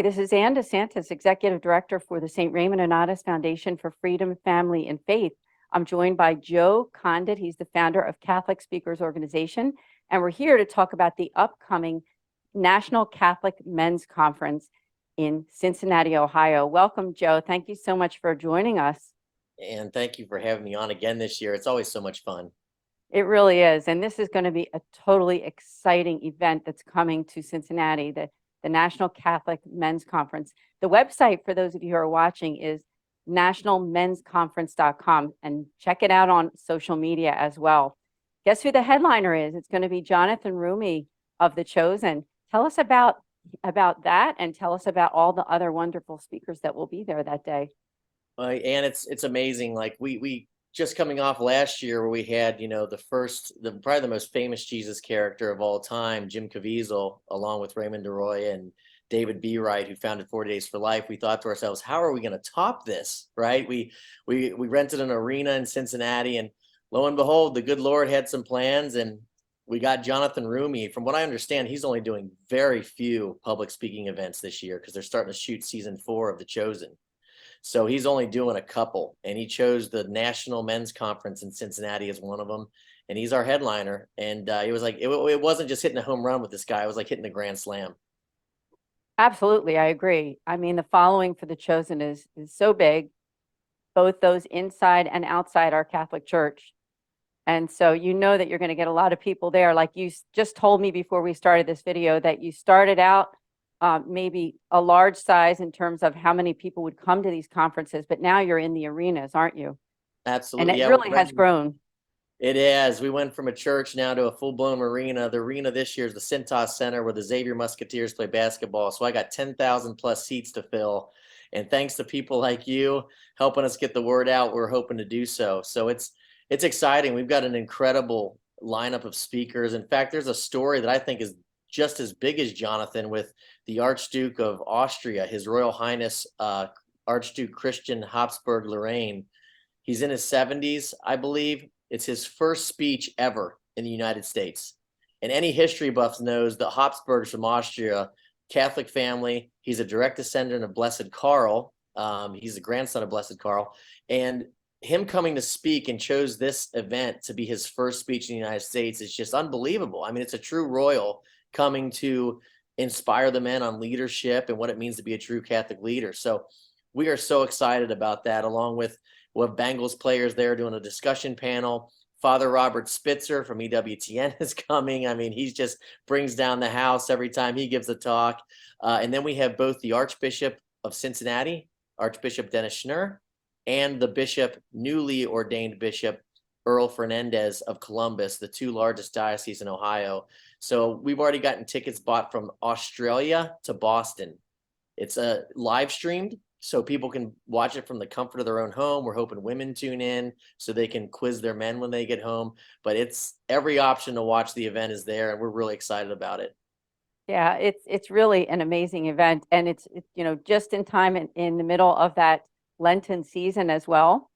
Hi, this is Ann DeSantis, Executive Director for the St. Raymond Nonnatus Foundation for Freedom, Family, and Faith. I'm joined by Joe Condit. He's the founder of Catholic Speakers Organization, and we're here to talk about the upcoming National Catholic Men's Conference in Cincinnati, Ohio. Welcome, Joe. Thank you so much for joining us. And thank you for having me on again this year. It's always so much fun. It really is. And this is going to be a totally exciting event that's coming to Cincinnati, the National Catholic Men's Conference. The website for those of you who are watching is nationalmensconference.com, and check it out on social media as well. Guess who the headliner is? It's going to be Jonathan Roumie of The Chosen. Tell us about that, and tell us about all the other wonderful speakers that will be there that day. And it's amazing. Like we just coming off last year where we had, probably the most famous Jesus character of all time, Jim Caviezel, along with Raymond DeRoy and David B. Wright, who founded 40 Days for Life. We thought to ourselves, how are we going to top this, right? We rented an arena in Cincinnati, and lo and behold, the good Lord had some plans, and we got Jonathan Roumie. From what I understand, he's only doing very few public speaking events this year because they're starting to shoot season 4 of The Chosen. So he's only doing a couple, and he chose the National Men's Conference in Cincinnati as one of them. And he's our headliner. And it was like, it wasn't just hitting a home run with this guy. It was like hitting a grand slam. Absolutely, I agree. I mean, the following for The Chosen is so big, both those inside and outside our Catholic Church. And so you know that you're going to get a lot of people there. Like you just told me before we started this video that you started out maybe a large size in terms of how many people would come to these conferences, but now you're in the arenas, aren't you? And Absolutely. it Yeah, really has grown. it is. We went from a church now to a full-blown arena. The arena this year is the Cintas Center where the Xavier Musketeers play basketball. So I got 10,000 plus seats to fill. And thanks to people like you helping us get the word out, we're hoping to do so. So it's exciting. We've got an incredible lineup of speakers. In fact, there's a story that I think is just as big as Jonathan with the Archduke of Austria, His Royal Highness Archduke Christian Habsburg Lorraine. He's in his 70s, I believe. It's his first speech ever in the United States. And any history buffs knows the Habsburgs from Austria, Catholic family. He's a direct descendant of Blessed Karl. He's the grandson of Blessed Karl. And him coming to speak and chose this event to be his first speech in the United States is just unbelievable. I mean, it's a true royal coming to inspire the men on leadership and what it means to be a true Catholic leader. So we are so excited about that, along with what Bengals players there doing a discussion panel. Father Robert Spitzer from EWTN is coming. I mean, he just brings down the house every time he gives a talk. And then we have both the Archbishop of Cincinnati, Archbishop Dennis Schnurr, and the bishop, newly ordained Bishop Earl Fernandez of Columbus, the two largest dioceses in Ohio. So we've already gotten tickets bought from Australia to Boston. It's a live streamed, so people can watch it from the comfort of their own home. We're hoping women tune in so they can quiz their men when they get home. But it's every option to watch the event is there, and we're really excited about it. Yeah, it's really an amazing event, and it's just in time in the middle of that Lenten season as well.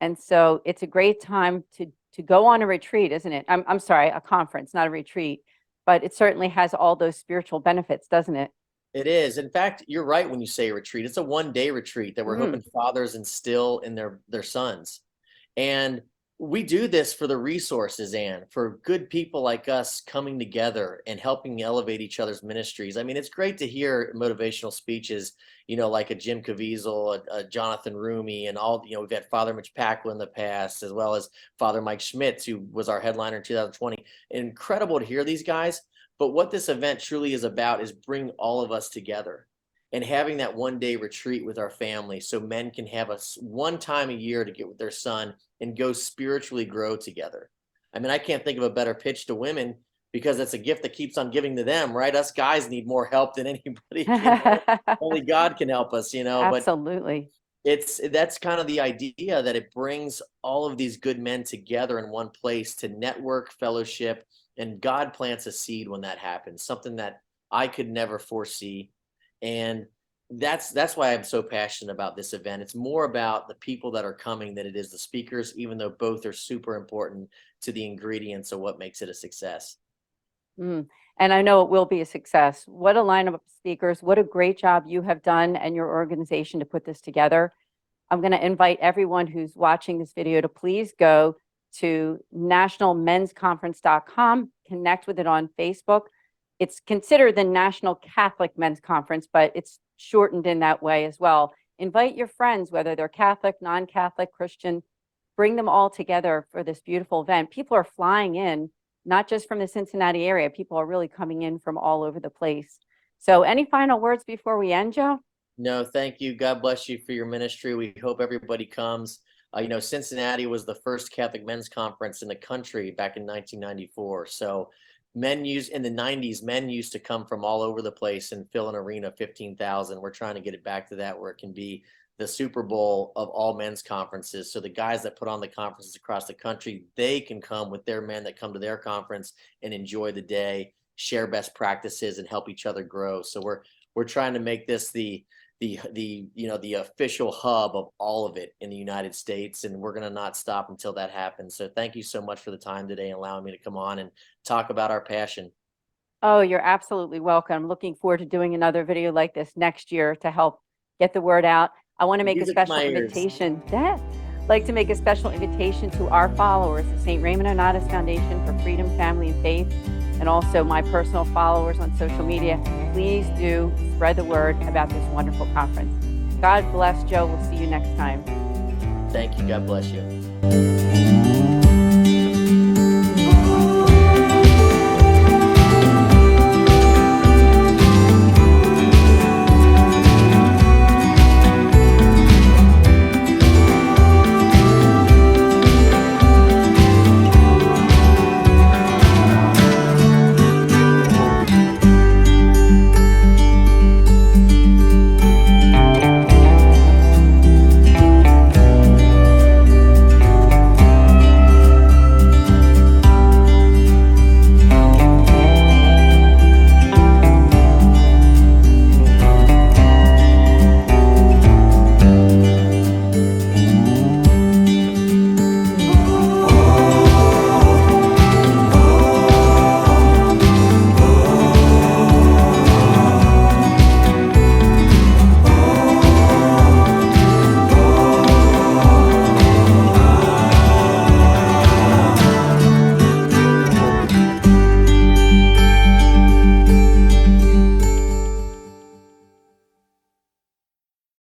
And so it's a great time to go on a retreat, isn't it? I'm sorry, a conference, not a retreat, but it certainly has all those spiritual benefits, doesn't it? It is. In fact, you're right when you say retreat. It's a one-day retreat that we're hoping fathers instill in their sons. And we do this for the resources, and for good people like us coming together and helping elevate each other's ministries. I mean, it's great to hear motivational speeches, like a Jim Caviezel, a Jonathan Roumie, and all, we've had Father Mitch Pacwa in the past, as well as Father Mike Schmitz, who was our headliner in 2020. Incredible to hear these guys. But what this event truly is about is bring all of us together and having that one-day retreat with our family so men can have one time a year to get with their son and go spiritually grow together. I mean, I can't think of a better pitch to women because it's a gift that keeps on giving to them, right? Us guys need more help than anybody can. Only God can help us, but Absolutely. that's kind of the idea, that it brings all of these good men together in one place to network, fellowship, and God plants a seed when that happens, something that I could never foresee. And that's why I'm so passionate about this event. It's more about the people that are coming than it is the speakers, even though both are super important to the ingredients of what makes it a success. Mm. And I know it will be a success. What a lineup of speakers. What a great job you have done and your organization to put this together. I'm going to invite everyone who's watching this video to please go to nationalmensconference.com, connect with it on Facebook. It's considered the National Catholic Men's Conference, but it's shortened in that way as well. Invite your friends, whether they're Catholic, non-Catholic, Christian, bring them all together for this beautiful event. People are flying in, not just from the Cincinnati area. People are really coming in from all over the place. So any final words before we end, Joe? No, thank you. God bless you for your ministry. We hope everybody comes. Cincinnati was the first Catholic men's conference in the country back in 1994. So in the 90s, men used to come from all over the place and fill an arena of 15,000. We're trying to get it back to that where it can be the Super Bowl of all men's conferences. So the guys that put on the conferences across the country, they can come with their men that come to their conference and enjoy the day, share best practices, and help each other grow. So we're trying to make this the official hub of all of it in the United States, and we're going to not stop until that happens. So thank you so much for the time today and allowing me to come on and talk about our passion. Oh, you're absolutely welcome. I'm looking forward to doing another video like this next year to help get the word out. I want to make a special invitation. Like to make a special invitation to our followers, the St. Raymond Onatus Foundation for Freedom, Family, and Faith, and also my personal followers on social media. Please do spread the word about this wonderful conference. God bless, Joe. We'll see you next time. Thank you. God bless you.